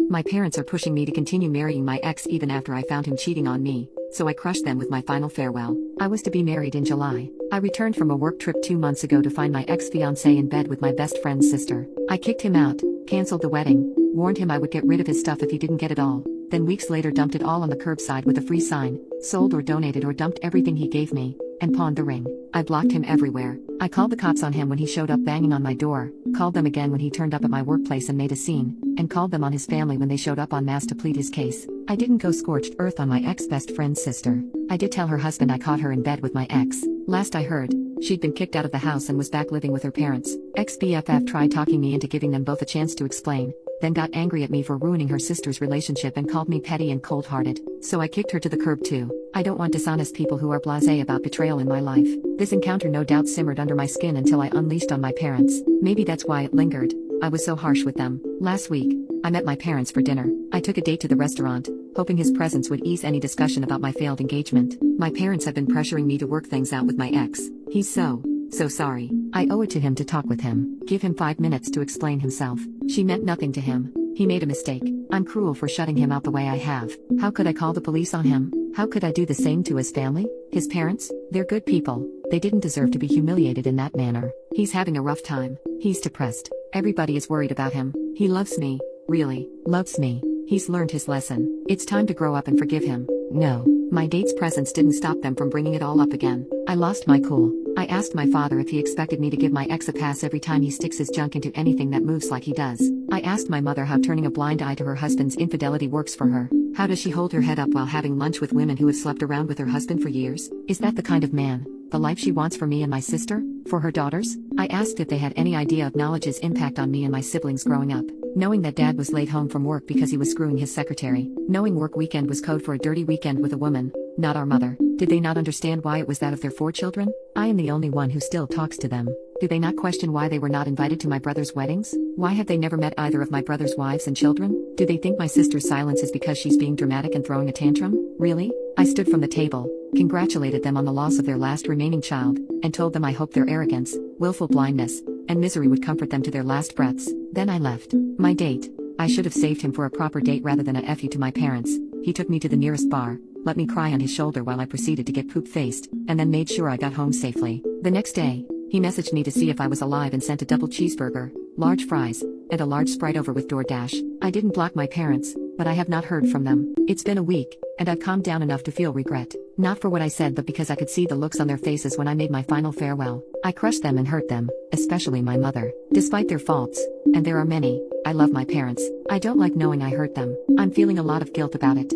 My parents are pushing me to continue marrying my ex even after I found him cheating on me, so I crushed them with my final farewell. I was to be married in July. I returned from a work trip 2 months ago to find my ex-fiancé in bed with my best friend's sister. I kicked him out, cancelled the wedding, warned him I would get rid of his stuff if he didn't get it all, then weeks later dumped it all on the curbside with a free sign, sold or donated or dumped everything he gave me, and pawned the ring. I blocked him everywhere. I called the cops on him when he showed up banging on my door, called them again when he turned up at my workplace and made a scene, and called them on his family when they showed up en masse to plead his case. I didn't go scorched earth on my ex-best friend's sister. I did tell her husband I caught her in bed with my ex. Last I heard, she'd been kicked out of the house and was back living with her parents. Ex-BFF tried talking me into giving them both a chance to explain, then got angry at me for ruining her sister's relationship and called me petty and cold-hearted. So I kicked her to the curb too. I don't want dishonest people who are blasé about betrayal in my life. This encounter no doubt simmered under my skin until I unleashed on my parents. Maybe that's why it lingered. I was so harsh with them. Last week, I met my parents for dinner. I took a date to the restaurant, hoping his presence would ease any discussion about my failed engagement. My parents have been pressuring me to work things out with my ex. He's so sorry. I owe it to him to talk with him. Give him 5 minutes to explain himself. She meant nothing to him. He made a mistake. I'm cruel for shutting him out the way I have. How could I call the police on him? How could I do the same to his family? His parents? They're good people. They didn't deserve to be humiliated in that manner. He's having a rough time. He's depressed. Everybody is worried about him. He loves me. Really, loves me. He's learned his lesson. It's time to grow up and forgive him. No, my date's presence didn't stop them from bringing it all up again. I lost my cool. I asked my father if he expected me to give my ex a pass every time he sticks his junk into anything that moves like he does. I asked my mother how turning a blind eye to her husband's infidelity works for her. How does she hold her head up while having lunch with women who have slept around with her husband for years? Is that the kind of man, the life she wants for me and my sister? For her daughters? I asked if they had any idea of knowledge's impact on me and my siblings growing up. Knowing that dad was late home from work because he was screwing his secretary. Knowing work weekend was code for a dirty weekend with a woman, not our mother. Did they not understand why it was that of their 4 children? I am the only one who still talks to them. Do they not question why they were not invited to my brother's weddings? Why have they never met either of my brother's wives and children? Do they think my sister's silence is because she's being dramatic and throwing a tantrum? Really? I stood from the table, congratulated them on the loss of their last remaining child, and told them I hoped their arrogance, willful blindness, and misery would comfort them to their last breaths. Then I left. My date. I should have saved him for a proper date rather than a F you to my parents. He took me to the nearest bar, let me cry on his shoulder while I proceeded to get poop-faced, and then made sure I got home safely. The next day, he messaged me to see if I was alive and sent a double cheeseburger, large fries, and a large Sprite over with DoorDash. I didn't block my parents, but I have not heard from them. It's been a week, and I've calmed down enough to feel regret. Not for what I said but because I could see the looks on their faces when I made my final farewell. I crushed them and hurt them, especially my mother. Despite their faults, and there are many, I love my parents. I don't like knowing I hurt them. I'm feeling a lot of guilt about it.